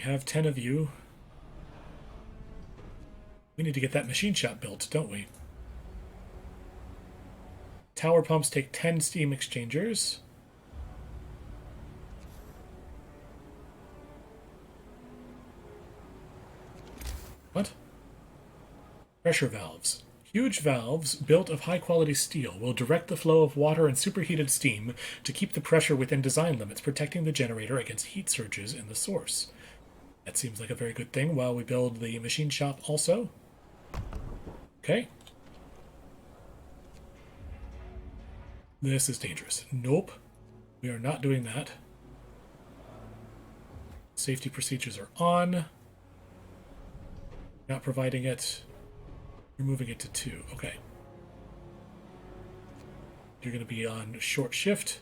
have 10 of you. We need to get that machine shop built, don't we? Tower pumps take 10 steam exchangers. What? Pressure valves. Huge valves built of high-quality steel will direct the flow of water and superheated steam to keep the pressure within design limits, protecting the generator against heat surges in the source. That seems like a very good thing while we build the machine shop also. Okay. This is dangerous. Nope. We are not doing that. Safety procedures are on. Not providing it. You're moving it to 2. Okay. You're going to be on short shift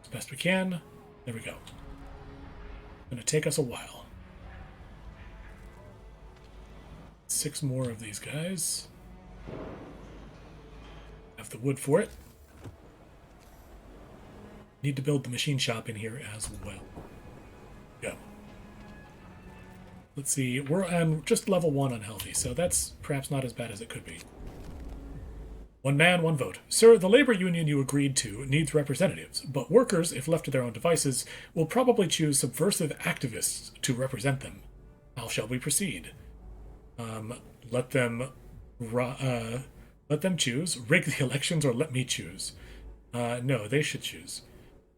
as best we can. There we go. Going to take us a while. 6 more of these guys. Have the wood for it. Need to build the machine shop in here as well. Go. Let's see, we're on just level 1 unhealthy, so that's perhaps not as bad as it could be. 1 man, 1 vote. Sir, the labor union you agreed to needs representatives, but workers, if left to their own devices, will probably choose subversive activists to represent them. How shall we proceed? Let them choose. Rig the elections, or let me choose. No, they should choose.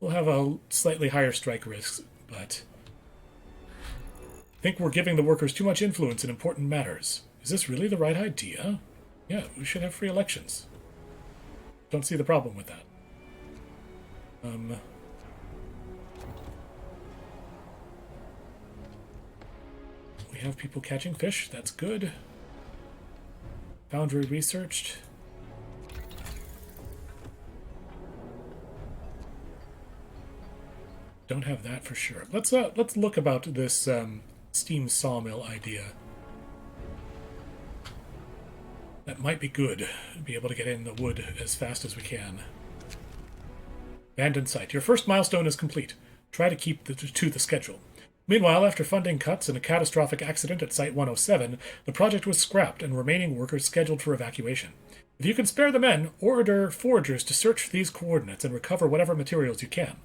We'll have a slightly higher strike risk, but I think we're giving the workers too much influence in important matters. Is this really the right idea? Yeah, we should have free elections. Don't see the problem with that. We have people catching fish. That's good. Foundry researched. Don't have that for sure. Let's look about this steam sawmill idea. That might be good. Be able to get in the wood as fast as we can. Abandoned site. Your first milestone is complete. Try to keep to the schedule. Meanwhile, after funding cuts and a catastrophic accident at Site 107, the project was scrapped and remaining workers scheduled for evacuation. If you can spare the men, order foragers to search these coordinates and recover whatever materials you can.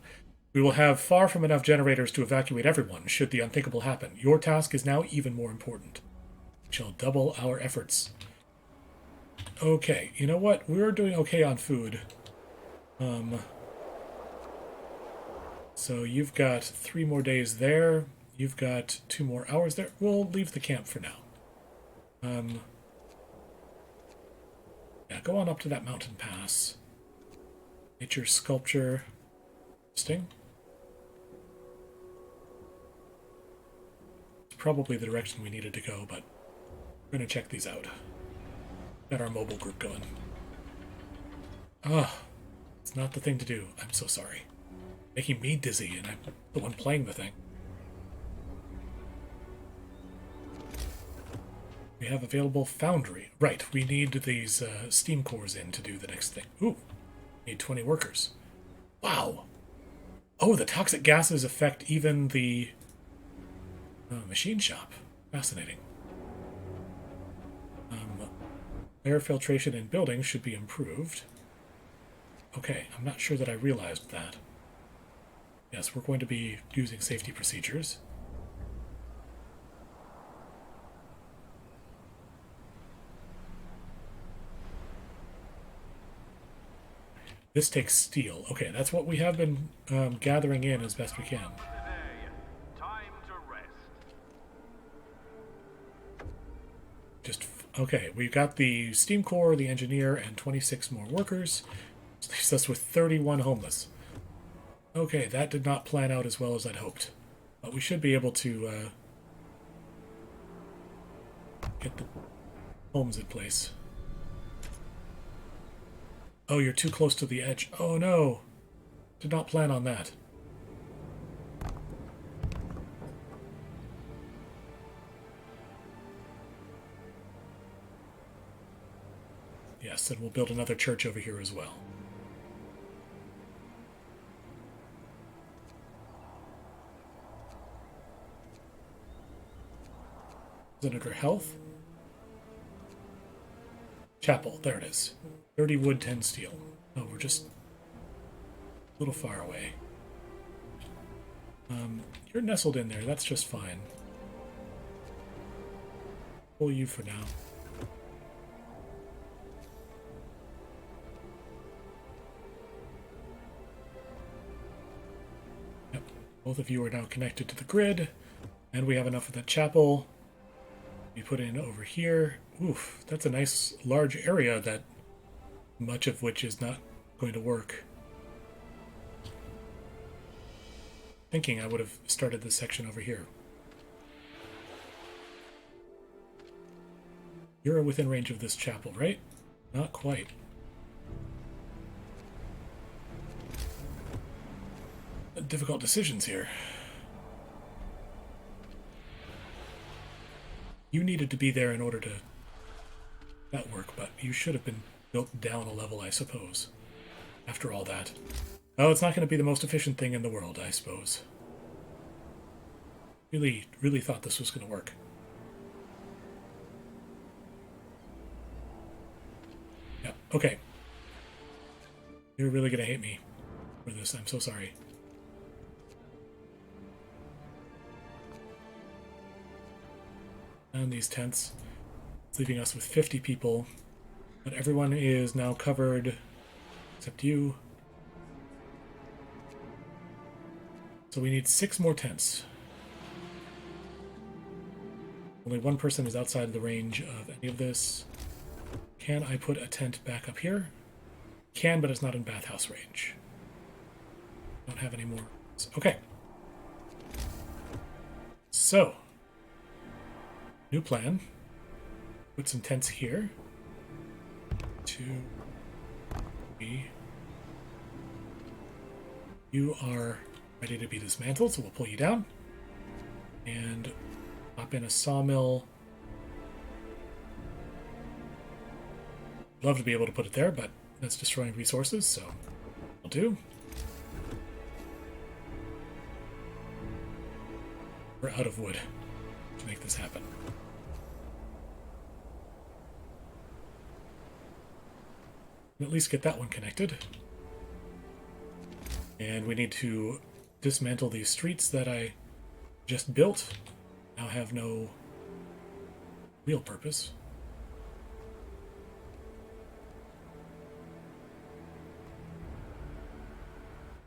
We will have far from enough generators to evacuate everyone should the unthinkable happen. Your task is now even more important. We shall double our efforts. Okay, you know what? We're doing okay on food. So you've got 3 more days there. You've got 2 more hours there. We'll leave the camp for now. Yeah, go on up to that mountain pass. Nature sculpture. Sting. It's probably the direction we needed to go, but we're going to check these out. Got our mobile group going. It's not the thing to do. I'm so sorry. Making me dizzy, and I'm the one playing the thing. We have available foundry. Right, we need these steam cores in to do the next thing. Ooh, need 20 workers. Wow. Oh, the toxic gases affect even the machine shop. Fascinating. Air filtration in buildings should be improved. Okay, I'm not sure that I realized that. Yes, we're going to be using safety procedures. This takes steel. Okay, that's what we have been gathering in as best we can. Okay, we've got the steam core, the engineer, and 26 more workers. This leaves us with 31 homeless. Okay, that did not plan out as well as I'd hoped. But we should be able to get the homes in place. Oh, you're too close to the edge. Oh no! Did not plan on that. Yes, and we'll build another church over here as well. Is it under health? Chapel, there it is. 30 wood, 10 steel. Oh, we're just a little far away. You're nestled in there, that's just fine. Pull you for now. Yep, both of you are now connected to the grid, and we have enough of that chapel. We put in over here. Oof, that's a nice large area that much of which is not going to work. Thinking I would have started this section over here. You're within range of this chapel, right? Not quite. Difficult decisions here. You needed to be there in order to that work, but you should have been built down a level, I suppose. After all that. Oh, it's not going to be the most efficient thing in the world, I suppose. Really thought this was going to work. Yeah, okay. You're really going to hate me for this. I'm so sorry. And these tents. It's leaving us with 50 people. But everyone is now covered, except you. So we need 6 more tents. Only one person is outside the range of any of this. Can I put a tent back up here? Can, but it's not in bathhouse range. Don't have any more. Okay. So, new plan. Put some tents here. 2, 3. You are ready to be dismantled, so we'll pull you down. And pop in a sawmill. Love to be able to put it there, but that's destroying resources, so we'll do. We're out of wood to make this happen. At least get that one connected. And we need to dismantle these streets that I just built. Now have no real purpose.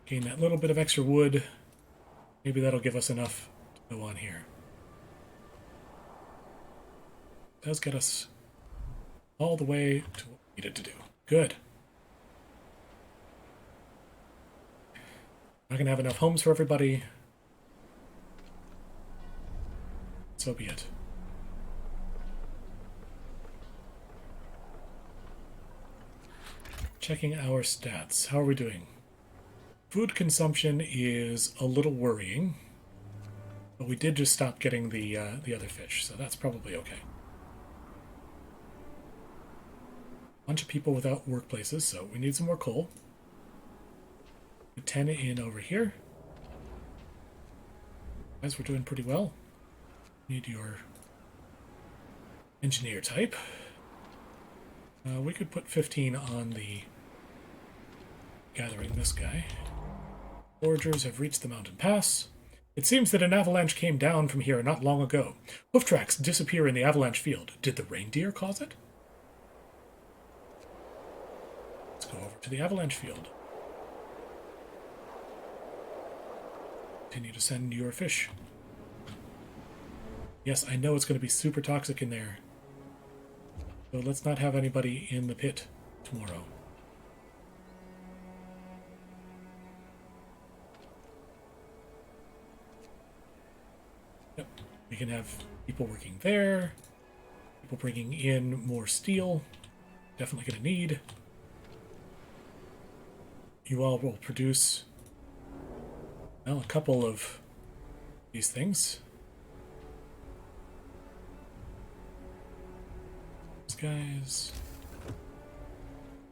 Gain that little bit of extra wood. Maybe that'll give us enough to go on here. Does get us all the way to what we needed to do. Good. Not gonna have enough homes for everybody. So be it. Checking our stats. How are we doing? Food consumption is a little worrying, but we did just stop getting the other fish, so that's probably okay. Bunch of people without workplaces, so we need some more coal. Put 10 in over here. Guys, we're doing pretty well. Need your engineer type. We could put 15 on the gathering this guy. Foragers have reached the mountain pass. It seems that an avalanche came down from here not long ago. Hoof tracks disappear in the avalanche field. Did the reindeer cause it? Let's go over to the avalanche field. Continue to send your fish. Yes, I know it's going to be super toxic in there. So let's not have anybody in the pit tomorrow. Yep, we can have people working there. People bringing in more steel. Definitely going to need. You all will produce, well, a couple of these things. Guys,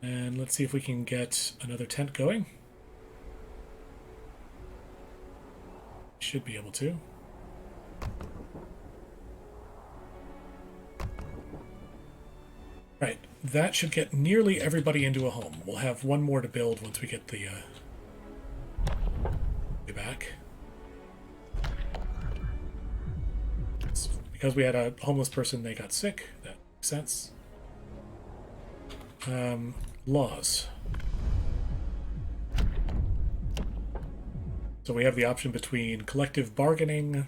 and let's see if we can get another tent going. Should be able to. that should get nearly everybody into a home. We'll have one more to build once we get the back. It's because we had a homeless person, they got sick. That makes sense. Laws. So we have the option between collective bargaining,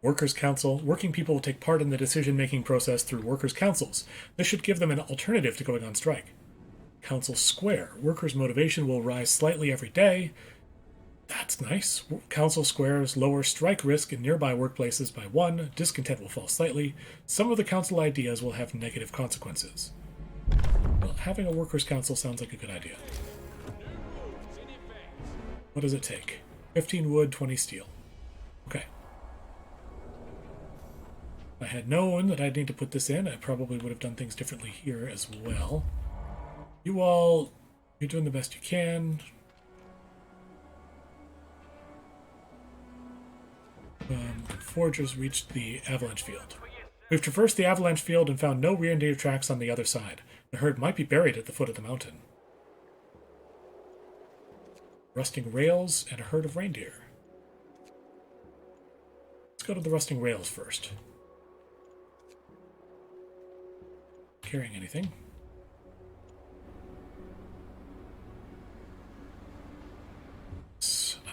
workers' council. Working people will take part in the decision-making process through workers' councils. This should give them an alternative to going on strike. Council square. Workers' motivation will rise slightly every day. That's nice. Council squares lower strike risk in nearby workplaces by 1. Discontent will fall slightly. Some of the council ideas will have negative consequences. Well, having a workers' council sounds like a good idea. What does it take? 15 wood, 20 steel. Okay. If I had known that I'd need to put this in, I probably would have done things differently here as well. You all, you're doing the best you can. Foragers reached the avalanche field. We've traversed the avalanche field and found no reindeer tracks on the other side. The herd might be buried at the foot of the mountain. Rusting rails and a herd of reindeer. Let's go to the rusting rails first. Carrying anything?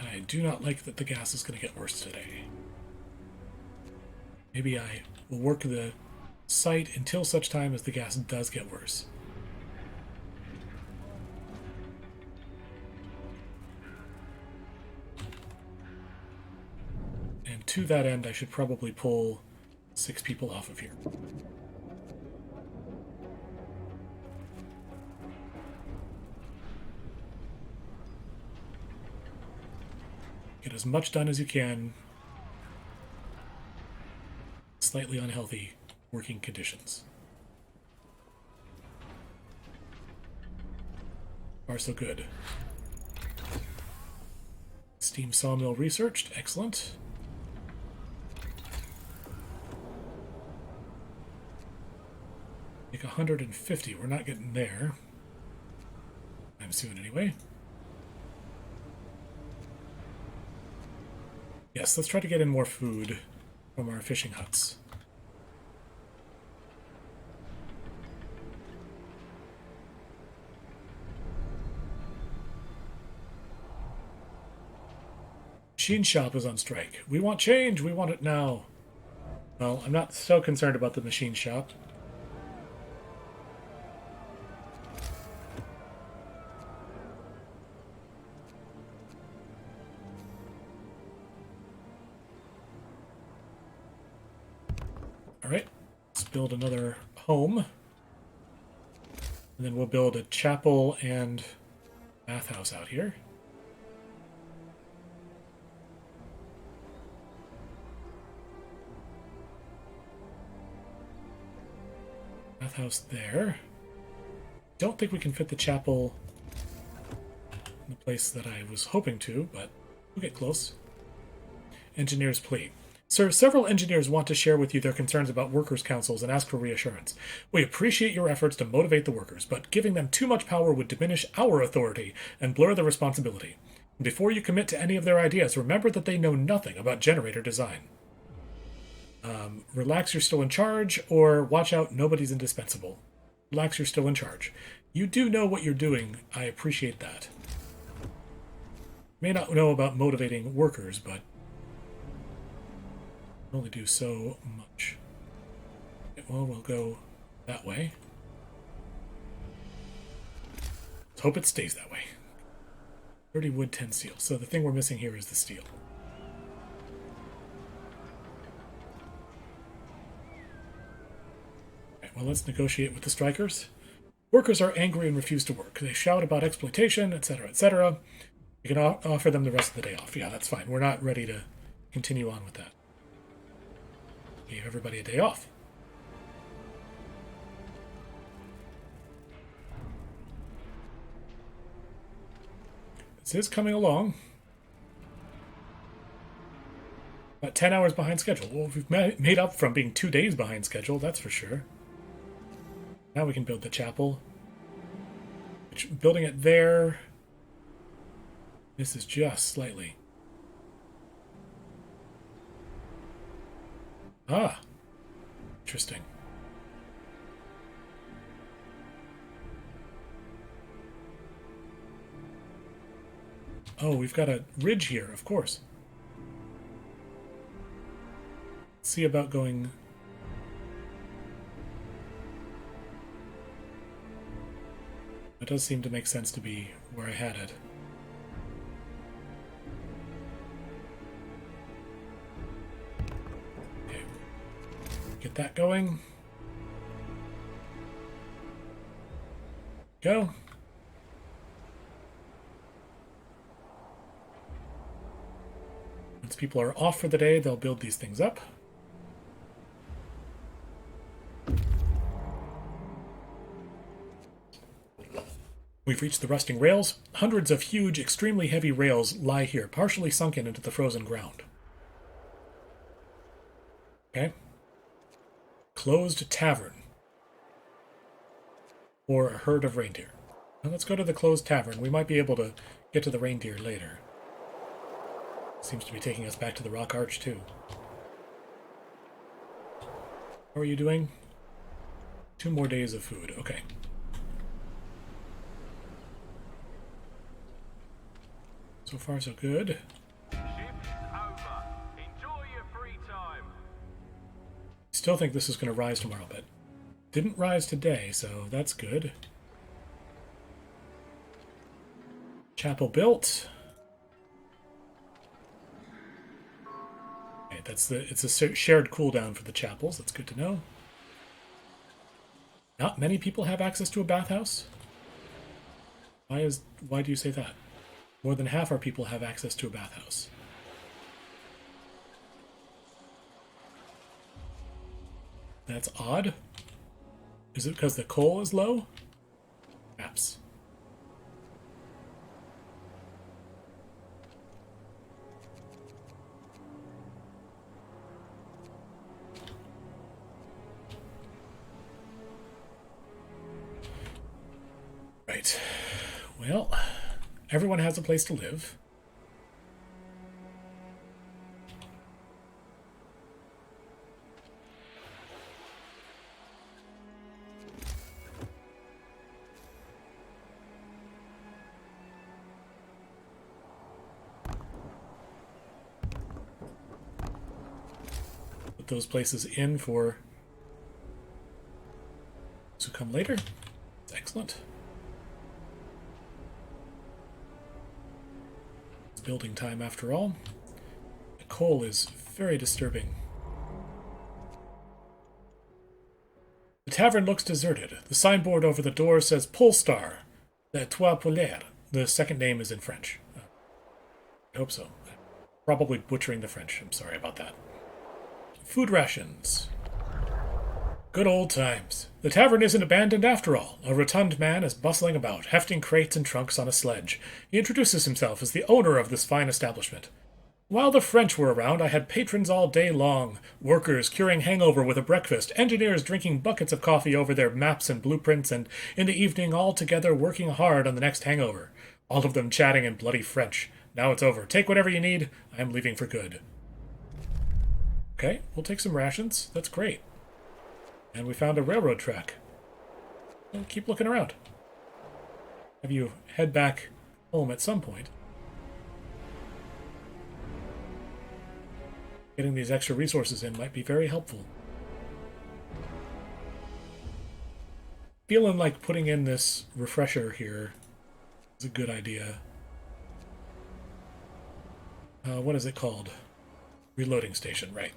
I do not like that the gas is going to get worse today. Maybe I will work the site until such time as the gas does get worse. And to that end, I should probably pull 6 people off of here. Get as much done as you can. Slightly unhealthy working conditions. Far so good. Steam sawmill researched. Excellent. Make 150. We're not getting there. I'm soon anyway. Yes, let's try to get in more food from our fishing huts. Machine shop is on strike. We want change. We want it now. Well, I'm not so concerned about the machine shop. Alright, let's build another home. And then we'll build a chapel and bathhouse out here. Bathhouse there. Don't think we can fit the chapel in the place that I was hoping to, but we'll get close. Engineer's plea. Sir, several engineers want to share with you their concerns about workers' councils and ask for reassurance. We appreciate your efforts to motivate the workers, but giving them too much power would diminish our authority and blur the responsibility. Before you commit to any of their ideas, remember that they know nothing about generator design. Relax, you're still in charge, or watch out, nobody's indispensable. Relax, you're still in charge. You do know what you're doing. I appreciate that. May not know about motivating workers, but only do so much. Okay, well, we'll go that way. Let's hope it stays that way. 30 wood, 10 steel. So the thing we're missing here is the steel. Okay, well, let's negotiate with the strikers. Workers are angry and refuse to work. They shout about exploitation, etc., etc. You can offer them the rest of the day off. Yeah, that's fine. We're not ready to continue on with that. Gave everybody a day off. This is coming along. About 10 hours behind schedule. Well, we've made up from being 2 days behind schedule, that's for sure. Now we can build the chapel. Building it there. This is just slightly. Ah. Interesting. Oh, we've got a ridge here, of course. Let's see about going... It does seem to make sense to be where I had it. Okay. Get that going. Go. Once people are off for the day, they'll build these things up. We've reached the rusting rails. Hundreds of huge, extremely heavy rails lie here, partially sunken into the frozen ground. Okay. Closed tavern. Or a herd of reindeer. Now let's go to the closed tavern. We might be able to get to the reindeer later. Seems to be taking us back to the Rock Arch, too. How are you doing? 2 more days of food. Okay. So far, so good. Shift over. Enjoy your free time. Still think this is going to rise tomorrow, but didn't rise today, so that's good. Chapel built. Okay, it's a shared cooldown for the chapels. That's good to know. Not many people have access to a bathhouse. Why do you say that? More than half our people have access to a bathhouse. That's odd. Is it because the coal is low? Perhaps. Right. Well, everyone has a place to live. Put those places in for to come later. That's excellent. Building time after all. The coal is very disturbing. The tavern looks deserted. The signboard over the door says Polestar, the Trois Polaires. The second name is in French. I hope so. Probably butchering the French. I'm sorry about that. Food rations. Good old times. The tavern isn't abandoned after all. A rotund man is bustling about, hefting crates and trunks on a sledge. He introduces himself as the owner of this fine establishment. While the French were around, I had patrons all day long. Workers curing hangover with a breakfast, engineers drinking buckets of coffee over their maps and blueprints, and in the evening all together working hard on the next hangover. All of them chatting in bloody French. Now it's over. Take whatever you need. I am leaving for good. Okay, we'll take some rations. That's great. And we found a railroad track. Well, keep looking around. Have you head back home at some point. Getting these extra resources in might be very helpful. Feeling like putting in this refresher here is a good idea. What is it called? Reloading station, right.